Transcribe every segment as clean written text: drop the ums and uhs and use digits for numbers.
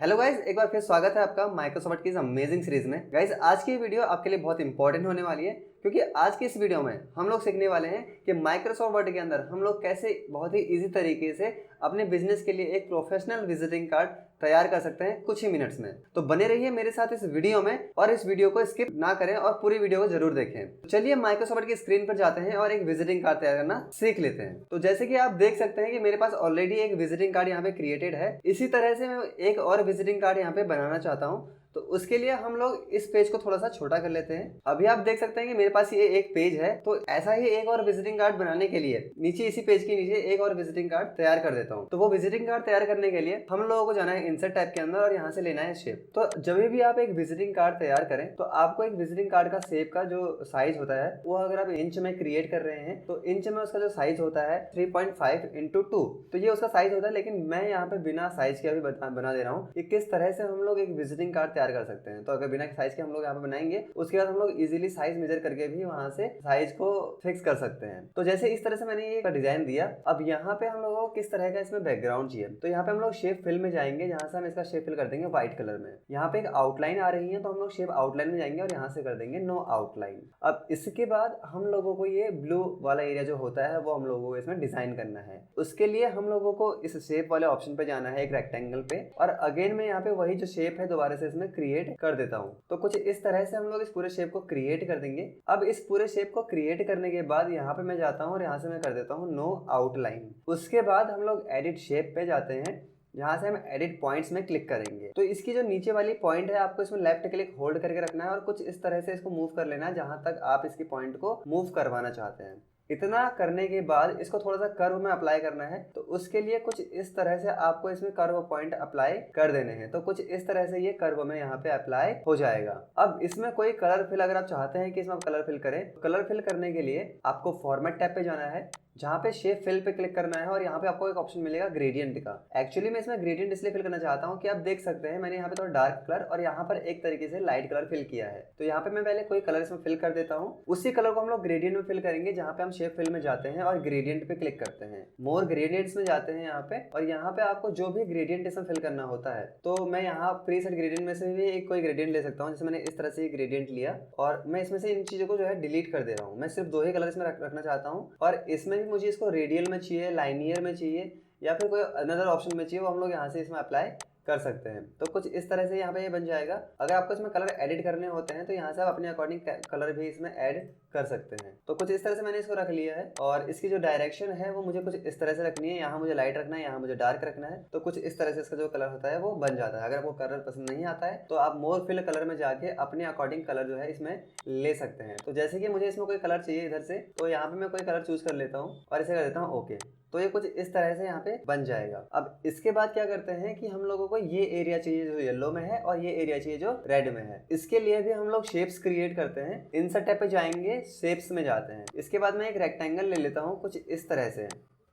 Hello guys, एक बार फिर स्वागत है आपका माइक्रोसॉफ्ट की इस अमेजिंग सीरीज में। गाइज आज की वीडियो आपके लिए बहुत इंपॉर्टेंट होने वाली है क्योंकि आज की इस वीडियो में हम लोग सीखने वाले हैं कि माइक्रोसॉफ्ट वर्ड के अंदर हम लोग कैसे बहुत ही इजी तरीके से अपने बिजनेस के लिए एक प्रोफेशनल विजिटिंग कार्ड तैयार कर सकते हैं कुछ ही मिनट्स में। तो बने रहिए मेरे साथ इस वीडियो में और इस वीडियो को स्किप ना करें और पूरी वीडियो को जरूर देखें। तो चलिए माइक्रोसॉफ्ट की स्क्रीन पर जाते हैं और एक विजिटिंग कार्ड तैयार करना सीख लेते हैं। तो जैसे कि आप देख सकते हैं कि मेरे पास ऑलरेडी एक विजिटिंग कार्ड यहाँ पे क्रिएटेड है। इसी तरह से मैं एक और विजिटिंग कार्ड यहाँ पे बनाना चाहता हूँ। तो उसके लिए हम लोग इस पेज को थोड़ा सा छोटा कर लेते हैं। अभी आप देख सकते हैं कि मेरे पास ये एक पेज है। तो ऐसा ही एक और विजिटिंग कार्ड बनाने के लिए नीचे इसी पेज के नीचे एक और विजिटिंग कार्ड तैयार कर देता हूँ। तो वो विजिटिंग कार्ड तैयार करने के लिए हम लोगों को जाना है इंसर्ट टैब के अंदर और यहाँ से लेना है शेप। तो जब भी आप एक विजिटिंग कार्ड तैयार करें तो आपको एक विजिटिंग कार्ड का शेप का जो साइज होता है वो अगर आप इंच में क्रिएट कर रहे हैं तो इंच में उसका जो साइज होता है 3.5x2। तो ये उसका साइज होता है। लेकिन मैं यहाँ पे बिना साइज के अभी बना दे रहा हूँ कि किस तरह से हम लोग एक विजिटिंग कार्ड तैयार कर सकते हैं। तो अगर बिना साइज के हम लोग यहाँ पे बनाएंगे उसके बाद हम लोग इजीली साइज मेजर करके भी वहां से साइज को फिक्स कर सकते हैं। तो जैसे इस तरह से मैंने ये डिजाइन दिया। अब यहाँ पे हम लोगों को किस तरह का इसमें बैकग्राउंड चाहिए तो यहाँ पे हम लोग शेप फिल में जाएंगे जहाँ से हम इसका शेप फिल कर देंगे व्हाइट कलर में। यहाँ पे एक आउटलाइन आ रही है तो हम लोग शेप आउटलाइन में जाएंगे और यहाँ से कर देंगे नो आउटलाइन। अब इसके बाद हम लोगों को ये ब्लू वाला एरिया जो होता है वो हम लोगों को इसमें डिजाइन करना है। उसके लिए हम लोगों को इस शेप वाले ऑप्शन पे जाना है एक रेक्टेंगल पे और अगेन मैं यहाँ पे वही जो शेप है दोबारा से इसमें क्रिएट कर देता हूँ। तो कुछ इस तरह से हम लोग इस पूरे शेप को क्रिएट कर देंगे। अब इस पूरे शेप को क्रिएट करने के बाद यहाँ पे मैं जाता हूँ और यहाँ से मैं कर देता हूँ नो आउटलाइन। उसके बाद हम लोग एडिट शेप पे जाते हैं जहाँ से हम एडिट पॉइंट्स में क्लिक करेंगे। तो इसकी जो नीचे वाली पॉइंट है आपको इसमें लेफ्ट क्लिक होल्ड करके रखना है और कुछ इस तरह से इसको मूव कर लेना है जहाँ तक आप इसकी पॉइंट को मूव करवाना चाहते हैं। इतना करने के बाद इसको थोड़ा सा कर्व में अप्लाई करना है। तो उसके लिए कुछ इस तरह से आपको इसमें कर्व पॉइंट अप्लाई कर देने हैं। तो कुछ इस तरह से ये कर्व में यहाँ पे अप्लाई हो जाएगा। अब इसमें कोई कलर फिल अगर आप चाहते हैं कि इसमें आप कलर फिल करें, कलर फिल करने के लिए आपको फॉर्मेट टैब पे जाना है जहाँ पे शेप फिल पे क्लिक करना है और यहाँ पे आपको एक ऑप्शन मिलेगा ग्रेडियंट का। एक्चुअली मैं इसमें ग्रेडियंट इसलिए फिल करना चाहता हूँ कि आप देख सकते हैं मैंने यहाँ पे थोड़ा डार्क कलर और यहाँ पर एक तरीके से लाइट कलर फिल किया है। तो यहाँ पे मैं पहले कोई कलर इसमें फिल कर देता हूँ। उसी कलर को हम लोग ग्रेडियंट में फिल करेंगे जहाँ पे हम शेप फिल में जाते हैं और ग्रेडियंट पे क्लिक करते हैं। मोर ग्रेडियंट्स में जाते हैं यहाँ पे और यहाँ पे आपको जो भी ग्रेडियंट इसमें फिल करना होता है तो मैं यहाँ प्रीसेट ग्रेडियंट में से भी एक कोई ग्रेडियंट ले सकता हूँ। जैसे मैंने इस तरह से ग्रेडियंट लिया और मैं इसमें से इन चीजों को जो है डिलीट कर दे रहा हूँ। मैं सिर्फ दो ही कलर इसमें रखना चाहता हूँ और इसमें भी मुझे इसको रेडियल में चाहिए, लाइनियर में चाहिए या फिर कोई अनदर ऑप्शन में चाहिए वो हम लोग यहाँ से इसमें अप्लाई कर सकते हैं। तो कुछ इस तरह से यहाँ पे ये बन जाएगा। अगर आपको इसमें कलर एडिट करने होते हैं तो यहाँ से आप अपने अकॉर्डिंग कलर भी इसमें ऐड कर सकते हैं। तो कुछ इस तरह से मैंने इसको रख लिया है और इसकी जो डायरेक्शन है वो मुझे कुछ इस तरह से रखनी है। यहाँ मुझे लाइट रखना है, यहाँ मुझे डार्क रखना है। तो कुछ इस तरह से इसका जो कलर होता है वो बन जाता है। अगर आपको कलर पसंद नहीं आता है तो आप मोर फिल कलर में जाके अपने अकॉर्डिंग कलर जो है इसमें ले सकते हैं। तो जैसे कि मुझे इसमें कोई कलर चाहिए इधर से तो यहाँ पे मैं कोई कलर चूज कर लेता हूँ और इसे कर देता हूँ ओके। तो ये कुछ इस तरह से यहाँ पे बन जाएगा। अब इसके बाद क्या करते हैं कि हम लोगों को ये एरिया चाहिए जो येलो में है और ये एरिया चाहिए जो रेड में है। इसके लिए भी हम लोग शेप्स क्रिएट करते हैं। इंसर्ट टैब पे जाएंगे, शेप्स में जाते हैं। इसके बाद मैं एक रेक्टेंगल ले लेता हूँ कुछ इस तरह से।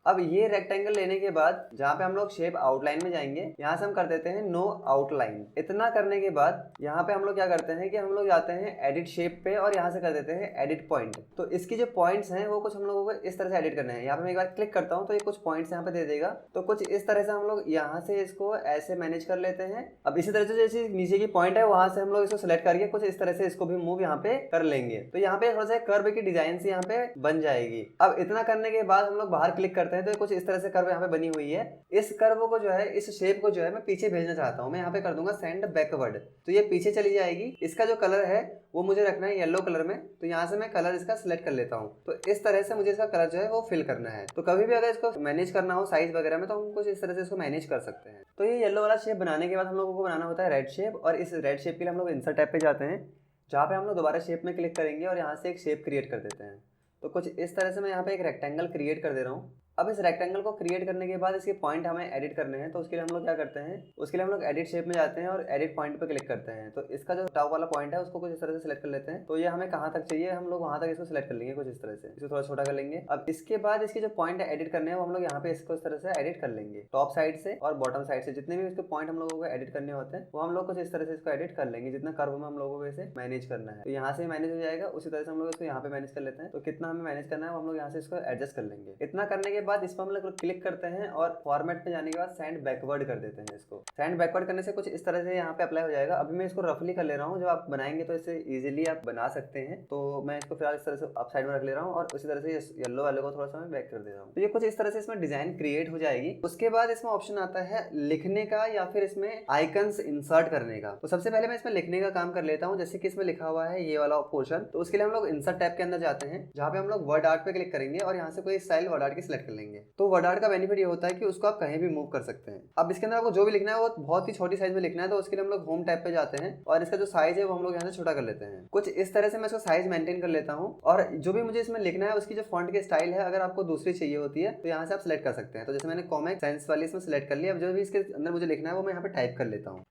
अब ये रेक्टेंगल लेने के बाद जहाँ पे हम लोग शेप आउटलाइन में जाएंगे यहाँ से हम कर देते हैं नो आउटलाइन। इतना करने के बाद यहाँ पे हम लोग क्या करते हैं कि हम लोग जाते हैं एडिट शेप पे और यहाँ से कर देते हैं एडिट पॉइंट। तो इसकी जो पॉइंट्स हैं वो कुछ हम लोगों को इस तरह से एडिट करने हैं। यहाँ पे मैं एक बार क्लिक करता हूँ तो ये कुछ पॉइंट्स यहाँ पे दे देगा। तो कुछ इस तरह से हम लोग यहाँ से इसको ऐसे मैनेज कर लेते हैं। अब इसी तरह से जैसे नीचे की पॉइंट है वहां से हम लोग इसको सिलेक्ट करके कुछ इस तरह से इसको भी मूव यहाँ पे कर लेंगे। तो यहाँ पे थोड़ा सा कर्व की डिजाइन से यहाँ पे बन जाएगी। अब इतना करने के बाद हम लोग बाहर क्लिक करते हैं तो कुछ इस तरह से कर्व यहाँ पे बनी हुई है। इस कर्व को जो है, इस शेप को जो है मैं पीछे भेजना चाहता हूँ। मैं यहाँ पे कर दूंगा सेंड बैकवर्ड। तो ये पीछे चली जाएगी। इसका जो कलर है वो मुझे रखना है येलो कलर में। तो यहाँ से मैं कलर इसका सिलेक्ट कर लेता हूँ। तो इस तरह से मुझे इसका कलर जो है वो फिल करना है। तो कभी भी अगर इसको मैनेज करना हो साइज वगैरह में तो हम कुछ इस तरह से इसको मैनेज कर सकते हैं। तो ये येलो वाला शेप बनाने के बाद हम लोगों को बनाना होता है रेड शेप और इस रेड शेप के लिए हम लोग इंसर्ट टैब पे जाते हैं जहाँ पे हम लोग दोबारा शेप में क्लिक करेंगे और यहाँ से एक शेप क्रिएट कर देते हैं। तो कुछ इस तरह से मैं यहाँ पे एक रेक्टेंगल क्रिएट कर दे रहा हूँ। अब इस रेक्टेंगल को क्रिएट करने के बाद इसके पॉइंट हमें एडिट करने हैं। तो उसके लिए हम लोग क्या करते हैं, उसके लिए हम लोग एडिट शेप में जाते हैं और एडिट पॉइंट पे क्लिक करते हैं। तो इसका जो टॉप वाला पॉइंट है उसको कुछ इस तरह से सिलेक्ट कर लेते हैं। तो ये हमें कहाँ तक चाहिए हम लोग वहाँ तक इसको सिलेक्ट कर लेंगे कुछ इस तरह से। इसको थोड़ा छोटा कर लेंगे। अब इसके बाद इसके जो पॉइंट एडिट करने हैं वो हम लोग यहाँ पे इसको इस तरह से एडिट कर लेंगे। टॉप साइड से और बॉटम साइड से जितने भी इसके पॉइंट हम लोगों को एडिट करने होते हैं वो हम लोग कुछ इस तरह से इसको एडिट कर लेंगे जितना कर्व में हम लोगों को इसे मैनेज करना है। तो यहाँ से मैनेज हो जाएगा। उसी तरह से हम लोग इसको यहाँ पे मैनेज कर लेते हैं। तो कितना हमें मैनेज करना है वो हम लोग यहाँ से इसको एडजस्ट कर लेंगे। इतना करने के बाद इस पर हम लोग क्लिक करते हैं और फॉर्मेट पे जाने के बाद सेंड बैकवर्ड कर देते हैं। इसको सेंड बैकवर्ड करने से कुछ इस तरह से यहाँ पे अप्लाई हो जाएगा। अभी मैं इसको रफली कर ले रहा हूँ, जब आप बनाएंगे तो इसे इजीली आप बना सकते हैं। तो मैं इसको फिलहाल इस तरह से अप साइड में रख ले रहा हूँ और उसी तरह से येलो वाले को थोड़ा सा मैं बैक कर दे रहा हूँ। तो ये कुछ इस तरह से इसमें डिजाइन क्रिएट हो जाएगी। उसके बाद इसमें ऑप्शन आता है लिखने का या फिर इसमें आइकन्स इंसर्ट करने का। तो सबसे पहले मैं इसमें लिखने का काम कर लेता हूँ। जैसे कि इसमें लिखा हुआ है ये वाला पोर्शन, तो उसके लिए हम लोग इंसर्ट टैब के अंदर जाते हैं, जहाँ पे हम लोग वर्ड आर्ट पे क्लिक करेंगे और यहाँ से कोई स्टाइल वर्ड आर्ट की सिलेक्ट कर लेंगे। तो वर्ड आर्ट का बेनिफिट ये होता है कि उसको आप कहीं भी मूव कर सकते हैं। अब इसके अंदर आपको जो भी लिखना है वो बहुत ही छोटी साइज में लिखना है, तो उसके लिए हम लोग होम टैब पे जाते हैं और इसका जो साइज है वो हम लोग यहाँ से छोटा कर लेते हैं। कुछ इस तरह से मैं इसका साइज मेंटेन कर लेता हूँ और जो भी मुझे इसमें लिखना है उसकी जो फॉन्ट की स्टाइल है, अगर आपको दूसरी चाहिए होती है तो यहाँ से आप सिलेक्ट कर सकते हैं। तो जैसे मैंने कॉमिक साइंस वाली इसमें सिलेक्ट कर लिया। अब जो भी इसके अंदर मुझे लिखना है वो मैं यहाँ पे टाइप कर लेता हूँ।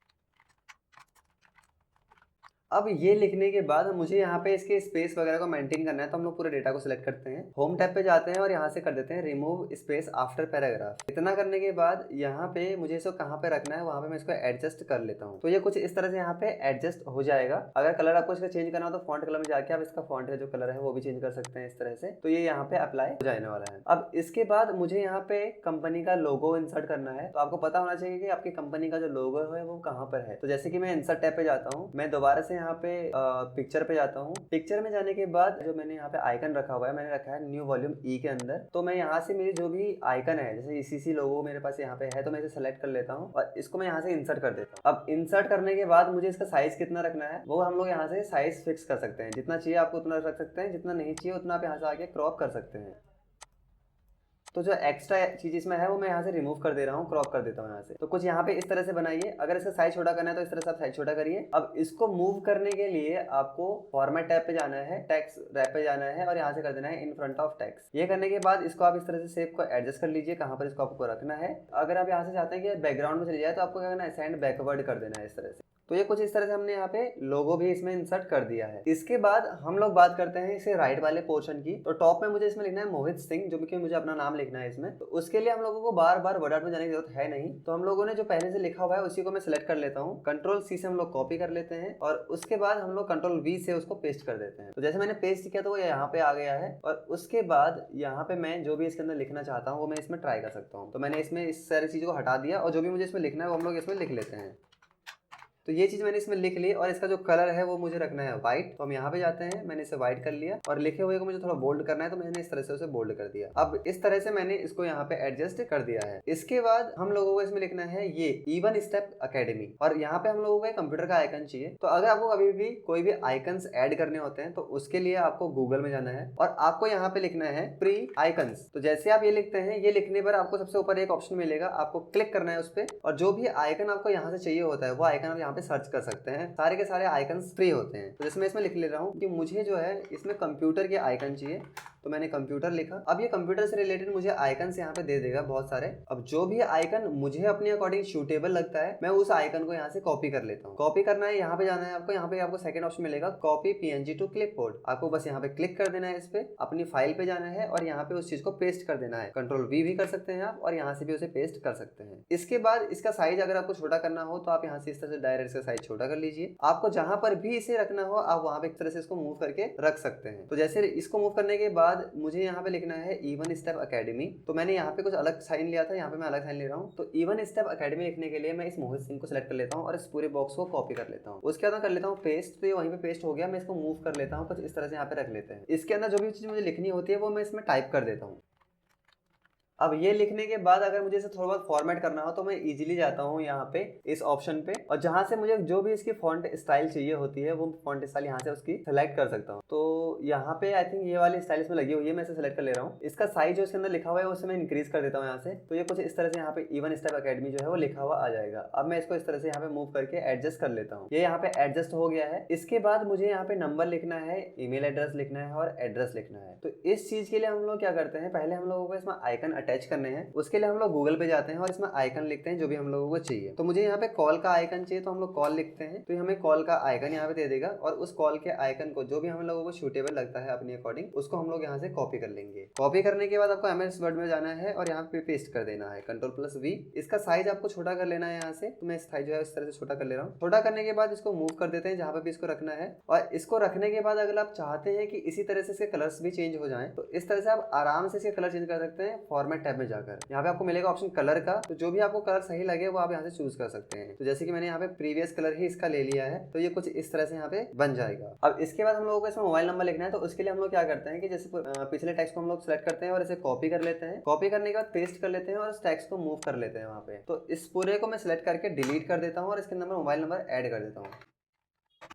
अब ये लिखने के बाद मुझे यहाँ पे इसके स्पेस वगैरह को मेंटेन करना है, तो हम लोग पूरे डेटा को सिलेक्ट करते हैं, होम टैब पे जाते हैं और यहाँ से कर देते हैं रिमूव स्पेस आफ्टर पैराग्राफ। इतना करने के बाद यहाँ पे मुझे इसको कहाँ पे रखना है वहाँ पे मैं इसको एडजस्ट कर लेता हूँ। तो ये कुछ इस तरह से यहाँ पे एडजस्ट हो जाएगा। अगर कलर आपको इसका चेंज करना हो तो फॉन्ट कलर में जाके आप इसका फॉन्ट का जो कलर है वो भी चेंज कर सकते हैं इस तरह से। तो ये यहाँ पे अप्लाई हो जाने वाला है। अब इसके बाद मुझे यहाँ पे कंपनी का लोगो इंसर्ट करना है। तो आपको पता होना चाहिए कि आपकी कंपनी का जो लोगो है वो कहाँ पर है। तो जैसे कि मैं इंसर्ट टैब पे जाता हूँ, मैं दोबारा से यहाँ पे पिक्चर पे जाता हूँ। पिक्चर में जाने के बाद जो मैंने यहाँ पे आइकन रखा हुआ है, मैंने रखा है न्यू वॉल्यूम ई के अंदर। तो मैं यहाँ से मेरी जो भी आइकन है, जैसे ईसीसी लोगो मेरे पास यहाँ पे है, तो मैं इसे सेलेक्ट कर लेता हूँ और इसको मैं यहाँ से इंसर्ट कर देता हूँ। अब इंसर्ट करने के बाद मुझे इसका साइज कितना रखना है वो हम लोग यहाँ से साइज फिक्स कर सकते हैं। जितना चाहिए आपको उतना रख सकते हैं, जितना नहीं चाहिए उतना आप यहाँ से आके क्रॉप कर सकते हैं। तो जो एक्स्ट्रा चीज इसमें है वो मैं यहाँ से रिमूव कर दे रहा हूँ, क्रॉप कर देता हूँ यहाँ से। तो कुछ यहाँ पे इस तरह से बनाइए। अगर इसका साइज छोटा करना है तो इस तरह से आप साइज छोटा करिए। अब इसको मूव करने के लिए आपको फॉर्मेट टैब पे जाना है, टेक्स्ट रैप पे जाना है और यहाँ से कर देना है इन फ्रंट ऑफ टेक्स्ट। ये करने के बाद इसको आप इस तरह से शेप को एडजस्ट कर लीजिए कहाँ पर इसको आपको रखना है। अगर आप यहाँ से चाहते हैं कि बैकग्राउंड में चली जाए तो आपको क्या करना है, सेंड बैकवर्ड कर देना है इस तरह से। तो ये कुछ इस तरह से हमने यहाँ पे लोगो भी इसमें इंसर्ट कर दिया है। इसके बाद हम लोग बात करते हैं इसे राइट वाले पोर्शन की। तो टॉप में मुझे इसमें लिखना है मोहित सिंह, जो कि मुझे अपना नाम लिखना है इसमें। तो उसके लिए हम लोगों को बार बार वर्ड आर्ट में जाने की जरूरत है नहीं। तो हम लोगों ने जो पहले से लिखा हुआ है उसी को मैं सिलेक्ट कर लेता हूँ, कंट्रोल सी से हम लोग कॉपी कर लेते हैं और उसके बाद हम लोग कंट्रोल वी से उसको पेस्ट कर देते हैं। तो जैसे मैंने पेस्ट किया तो वो यहाँ पे आ गया है और उसके बाद यहाँ पे मैं जो भी इसके अंदर लिखना चाहता हूँ वो मैं इसमें ट्राई कर सकता हूँ। तो मैंने इसमें इस सारी चीज़ों को हटा दिया और जो भी मुझे इसमें लिखना है वो हम लोग इसमें लिख लेते हैं। तो ये चीज मैंने इसमें लिख ली और इसका जो कलर है वो मुझे रखना है व्हाइट। तो हम यहाँ पे जाते हैं, मैंने इसे व्हाइट कर लिया और लिखे हुए को मुझे थोड़ा बोल्ड करना है तो मैंने इस तरह से उसे बोल्ड कर दिया। अब इस तरह से मैंने इसको यहाँ पे एडजस्ट कर दिया है। इसके बाद हम लोगों को इसमें लिखना है ये इवन स्टेप अकेडमी और यहाँ पे हम लोगों को कंप्यूटर का आइकन चाहिए। तो अगर आपको कभी भी कोई भी आइकन्स ऐड करने होते हैं तो उसके लिए आपको गूगल में जाना है और आपको यहाँ पे लिखना है फ्री आइकन्स। तो जैसे आप ये लिखते हैं, ये लिखने पर आपको सबसे ऊपर एक ऑप्शन मिलेगा, आपको क्लिक करना है उस पर और जो भी आइकन आपको यहाँ से चाहिए होता है वो आइकन आप यहाँ पे सर्च कर सकते हैं। सारे के सारे आइकन्स फ्री होते हैं। तो जैसे मैं इसमें लिख ले रहा हूँ कि मुझे जो है इसमें कंप्यूटर के आइकन चाहिए, तो मैंने कंप्यूटर लिखा। अब ये कंप्यूटर से रिलेटेड मुझे आइकन्स यहाँ पे दे देगा बहुत सारे। अब जो भी आइकन मुझे अपने अकॉर्डिंग सूटेबल लगता है मैं उस आइकन को यहाँ से कॉपी कर लेता हूँ। कॉपी करना है, यहाँ पे जाना है आपको, यहाँ पे आपको सेकंड ऑप्शन मिलेगा कॉपी पीएनजी टू क्लिपबोर्ड। आपको बस यहाँ पे क्लिक कर देना है, इस पे अपनी फाइल पे जाना है और यहाँ पे उस चीज को पेस्ट कर देना है। कंट्रोल वी भी कर सकते हैं आप और यहाँ से भी उसे पेस्ट कर सकते हैं। इसके बाद इसका साइज अगर आपको छोटा करना हो तो आप यहाँ से इस तरह से डायरेक्ट इसका साइज छोटा कर लीजिए। आपको जहां पर भी इसे रखना हो आप वहां पे एक तरह से इसको मूव करके रख सकते हैं। तो जैसे इसको मूव करने के बाद मुझे यहाँ पे लिखना है इवन स्टेप अकेडमी। तो मैंने यहाँ पे कुछ अलग साइन लिया था, यहाँ पे मैं अलग साइन ले रहा हूँ। तो इवन स्टेप अकेडमी लिखने के लिए मैं इस मोहित सिंह को सिलेक्ट कर लेता हूँ और इस पूरे बॉक्स को कॉपी कर लेता हूँ। उसके बाद मैं कर लेता हूँ पेस्ट। तो ये वहीं पे पेस्ट हो गया। मैं इसको मूव कर लेता हूँ, कुछ इस तरह से यहाँ पे रख लेते हैं। इसके अंदर जो भी चीज मुझे लिखनी होती है वो मैं इसमें टाइप कर देता हूँ। अब ये लिखने के बाद अगर मुझे इसे थोड़ा बहुत फॉर्मेट करना हो तो मैं इजीली जाता हूँ यहाँ पे इस ऑप्शन पे और जहाँ से मुझे जो भी इसकी फॉन्ट स्टाइल चाहिए होती है वो फॉन्ट स्टाइल यहाँ से उसकी सेलेक्ट कर सकता हूँ। तो यहाँ पे आई थिंक ये वाली स्टाइल इसमें लगी हुई है, मैं इसे सेलेक्ट कर ले रहा हूँ। इसका साइज जो इसके अंदर लिखा हुआ है उसे मैं इंक्रीज कर देता हूँ यहाँ से। तो ये कुछ इस तरह से यहाँ पे इवन स्टेप अकेडमी जो है वो लिखा हुआ आ जाएगा। अब मैं इसको इस तरह से यहाँ पे मूव करके एडजस्ट कर लेता हूँ। ये यहाँ पे एडजस्ट हो गया है। इसके बाद मुझे यहाँ पे नंबर लिखना है, ईमेल एड्रेस लिखना है और एड्रेस लिखना है। तो इस चीज के लिए हम लोग क्या करते हैं, पहले हम लोगों को इसमें आइकन अटैच करने हैं। उसके लिए हम लोग गूगल पे जाते हैं और इसमें आइकन लिखते हैं जो भी हम लोगों को चाहिए। तो मुझे यहाँ पे कॉल का आइकन चाहिए तो हम लोग कॉल लिखते हैं, तो हमें कॉल का आइकन यहाँ पे दे देगा और उस कॉल के आइकन को जो भी हम लोगों को सूटेबल लगता है अपने अकॉर्डिंग उसको हम लोग यहाँ से कॉपी कर लेंगे। कॉपी करने के बाद आपको एमएस वर्ड में जाना है और यहाँ पे पेस्ट कर देना है, कंट्रोल प्लस वी। इसका साइज आपको छोटा कर लेना है यहाँ से। तो मैं इस साइज जो है इस तरह से छोटा कर ले रहा हूँ। छोटा करने के बाद इसको मूव कर देते हैं जहाँ पे भी इसको रखना है और इसको रखने के बाद अगर आप चाहते हैं कि इसी तरह से इसके कलर्स भी चेंज हो जाएं तो इस तरह से आप आराम से इसके कलर चेंज कर सकते हैं। फॉर्मेट फॉर्मेट टैब में जाकर यहाँ पे आपको मिलेगा ऑप्शन कलर का, तो जो भी आपको कलर सही लगे वो आप यहाँ से चूज कर सकते हैं। तो जैसे कि मैंने यहाँ पे प्रीवियस कलर ही इसका ले लिया है, तो ये कुछ इस तरह से यहाँ पे बन जाएगा। अब इसके बाद हम लोगों को इसमें मोबाइल नंबर लिखना है, तो उसके लिए हम लोग क्या करते हैं कि जैसे पिछले टेक्स्ट को हम लोग सेलेक्ट करते हैं और इसे कॉपी कर लेते हैं। कॉपी करने के बाद पेस्ट कर लेते हैं और उस टेक्स्ट को मूव कर लेते हैं वहाँ पे। तो इस पूरे को मैं सिलेक्ट करके डिलीट कर देता हूँ और इसके अंदर मोबाइल नंबर ऐड कर देता हूँ।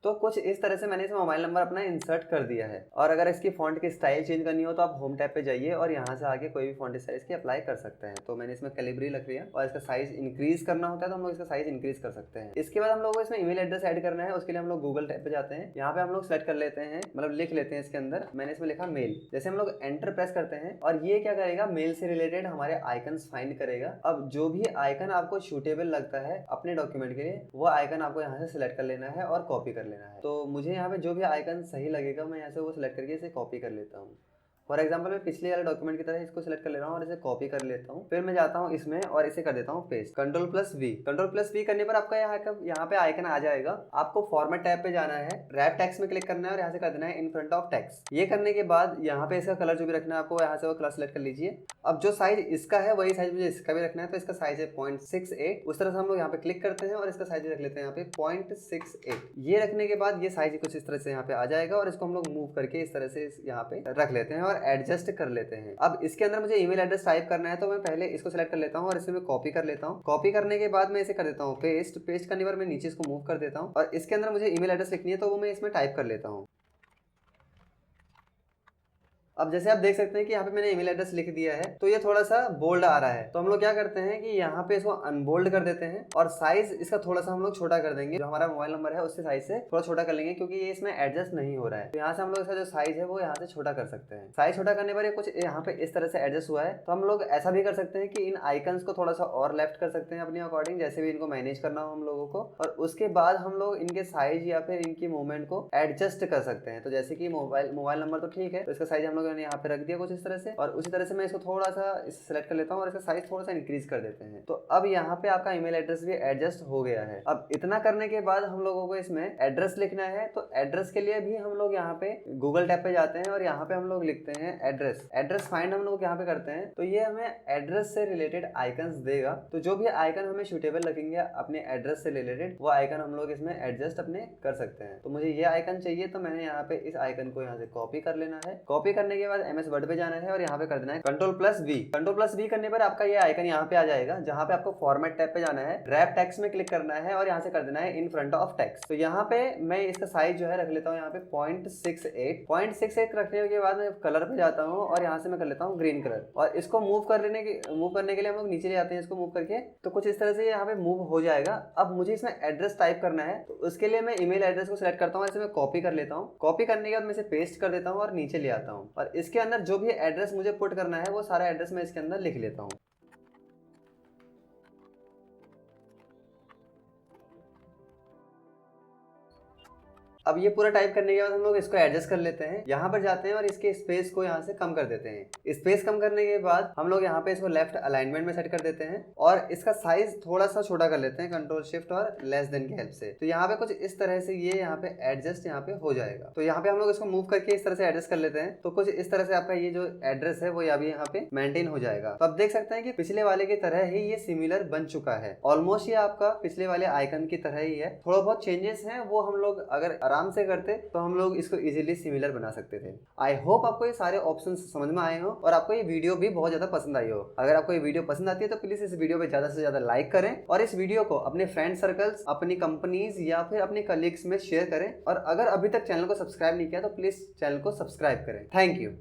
तो कुछ इस तरह से मैंने इसमें मोबाइल नंबर अपना इंसर्ट कर दिया है। और अगर इसकी फॉन्ट की स्टाइल चेंज करनी हो तो आप होम टैब पे जाइए और यहाँ से आगे कोई भी फॉन्ट स्टाइल की अप्लाई कर सकते हैं। तो मैंने इसमें कैलिबरी रख लिया और इसका साइज इंक्रीज करना होता है तो हम लोग इसका साइज इंक्रीज कर सकते हैं। इसके बाद हम लोग को इसमें ईमेल एड्रेस ऐड करना है, उसके लिए हम लोग गूगल टैब पे जाते हैं। यहाँ पे हम लोग सेलेक्ट कर लेते हैं, मतलब लिख लेते हैं इसके अंदर, मैंने इसमें लिखा मेल। जैसे हम लोग एंटर प्रेस करते हैं और ये क्या करेगा, मेल से रिलेटेड हमारे आइकन्स फाइंड करेगा। अब जो भी आइकन आपको सूटेबल लगता है अपने डॉक्यूमेंट के लिए वो आइकन आपको यहाँ से सिलेक्ट कर लेना है और कॉपी कर लेना है। तो मुझे यहाँ पे जो भी आइकन सही लगेगा मैं यहाँ से वो सिलेक्ट करके इसे कॉपी कर लेता हूँ। फॉर एग्जाम्पल मैं पिछले वाले डॉक्यूमेंट की तरह इसको सिलेक्ट कर ले रहा हूँ और इसे कॉपी कर लेता हूँ। फिर मैं जाता हूँ इसमें और इसे कर देता हूँ पेस्ट। Ctrl+V करने पर आपका यहाँ पे आइकन आ जाएगा। आपको फॉर्मेट टैब पे जाना है, रैप टेक्स्ट में क्लिक करना है और यहाँ से कर देना है इन फ्रंट ऑफ टेक्स्ट। ये करने के बाद यहाँ पे इसका कलर जो भी रखना है आपको यहाँ से वो कलर सेलेक्ट कर लीजिए। अब जो साइज इसका है वही साइज मुझे इसका भी रखना है, तो इसका साइज है 0.68। उस तरह से हम लोग यहाँ पे क्लिक करते हैं और इसका साइज रख लेते हैं यहाँ पे 0.68। ये रखने के बाद ये साइज कुछ इस तरह से यहाँ पे आ जाएगा और इसको हम लोग मूव करके इस तरह से यहाँ पे रख लेते हैं और एडजस्ट कर लेते हैं। अब इसके अंदर मुझे ईमेल एड्रेस टाइप करना है, तो मैं पहले इसको सिलेक्ट कर लेता हूँ और इसे मैं कॉपी कर लेता हूँ। कॉपी करने के बाद मैं इसे कर देता हूँ पेस्ट। पेस्ट करने पर मैं नीचे इसको मूव कर देता हूँ और इसके अंदर मुझे ईमेल एड्रेस लिखनी है तो वो मैं इसमें टाइप कर लेता हूँ। अब जैसे आप देख सकते हैं कि यहाँ पे मैंने ईमेल एड्रेस लिख दिया है, तो ये थोड़ा सा बोल्ड आ रहा है। तो हम लोग क्या करते हैं कि यहाँ पे इसको अनबोल्ड कर देते हैं और साइज इसका थोड़ा सा हम लोग छोटा कर देंगे। जो हमारा मोबाइल नंबर है उससे साइज से थोड़ा छोटा कर लेंगे क्योंकि ये इसमें एडजस्ट नहीं हो रहा है। तो यहाँ से हम लोग इसका जो साइज है वो यहाँ से छोटा कर सकते हैं। साइज छोटा करने पर ये कुछ यहाँ पे इस तरह से एडजस्ट हुआ है। तो हम लोग ऐसा भी कर सकते हैं कि इन आइकन्स को थोड़ा सा और लेफ्ट कर सकते हैं अपने अकॉर्डिंग, जैसे भी इनको मैनेज करना हो हम लोगों को। और उसके बाद हम लोग इनके साइज या फिर इनकी मूवमेंट को एडजस्ट कर सकते हैं। तो जैसे कि मोबाइल नंबर तो ठीक है, तो इसका साइज हम लोगों ने यहाँ पे रख दिया कुछ इस तरह से, और उसी तरह से मैं इसको थोड़ा सा सिलेक्ट कर लेता हूँ और इसका साइज थोड़ा सा इंक्रीज कर देते हैं। तो अब यहाँ पे आपका ईमेल एड्रेस भी एडजस्ट हो गया है। अब इतना करने के बाद हम लोगों को इसमें एड्रेस लिखना है। तो एड्रेस के लिए भी हम लोग यहाँ पे गूगल टैब पे जाते हैं और यहाँ पे हम लोग लिखते हैं एड्रेस फाइंड हम लोग यहाँ पे करते हैं। तो ये हमें एड्रेस से रिलेटेड आइकन्स देगा। तो जो भी आइकन हमें सूटेबल लगेंगे अपने एड्रेस से रिलेटेड वो आइकन हम लोग इसमें एडजस्ट अपने कर सकते हैं। तो मुझे ये आइकन चाहिए तो मैंने यहाँ पे इस आइकन को यहाँ से कॉपी कर लेना है। कॉपी करने के बाद MS वर्ड पे जाना है और यहाँ पे कर देना है Ctrl+V करने पर आपका ये आइकन यहाँ पे आ जाएगा, जहाँ पे आपको फॉर्मेट टैब पे जाना है, रैप टेक्स्ट में क्लिक करना है और यहाँ से कर देना है इन फ्रंट ऑफ टेक्स्ट। तो यहाँ पे मैं इसका साइज जो है रख लेता हूँ यहाँ पे 0.68 रखने के बाद मैं कलर पे जाता हूँ और यहाँ से मैं कर लेता हूँ ग्रीन कलर। और इसको मूव करने के लिए हम लोग नीचे ले आते हैं इसको मूव करके, तो कुछ इस तरह से यहाँ पे मूव हो जाएगा। अब मुझे इसमें एड्रेस टाइप करना है, तो उसके लिए मैं ईमेल एड्रेस को सिलेक्ट करता हूँ, इसे मैं कॉपी कर लेता हूँ। कॉपी करने के बाद मैं इसे पेस्ट कर देता हूँ और नीचे ले आता हूँ और इसके अंदर जो भी एड्रेस मुझे पुट करना है वो सारा एड्रेस मैं इसके अंदर लिख लेता हूँ। अब ये पूरा टाइप करने के बाद हम लोग इसको एडजस्ट कर लेते हैं। यहाँ पर जाते हैं और इसके स्पेस को यहाँ से कम कर देते हैं। स्पेस कम करने के बाद हम लोग यहाँ पे इसको लेफ्ट अलाइनमेंट में सेट कर देते हैं और इसका साइज थोड़ा सा छोटा कर लेते हैं Ctrl+Shift और लेस देन की हेल्प से। तो यहाँ पे कुछ इस तरह से ये यहाँ पे एडजस्ट यहाँ पे हो जाएगा। तो यहाँ पे हम लोग इसको मूव करके इस तरह से एडजस्ट कर लेते हैं। तो कुछ इस तरह से आपका ये जो एड्रेस है वो अभी यहाँ पे मेंटेन हो जाएगा। तो आप देख सकते हैं कि पिछले वाले की तरह ही ये सिमिलर बन चुका है। ऑलमोस्ट ये आपका पिछले वाले आइकन की तरह ही है। थोड़ा बहुत चेंजेस हैं वो हम लोग अगर आराम से करते तो हम लोग इसको इजीली सिमिलर बना सकते थे। आई होप आपको ये सारे ऑप्शंस समझ में आए हो और आपको ये वीडियो भी बहुत ज्यादा पसंद आई हो। अगर आपको ये वीडियो पसंद आती है तो प्लीज इस वीडियो पे ज्यादा से ज्यादा लाइक करें और इस वीडियो को अपने फ्रेंड सर्कल्स, अपनी कंपनीज या फिर अपने कलीग्स में शेयर करें। और अगर अभी तक चैनल को सब्सक्राइब नहीं किया तो प्लीज चैनल को सब्सक्राइब करें। Thank you.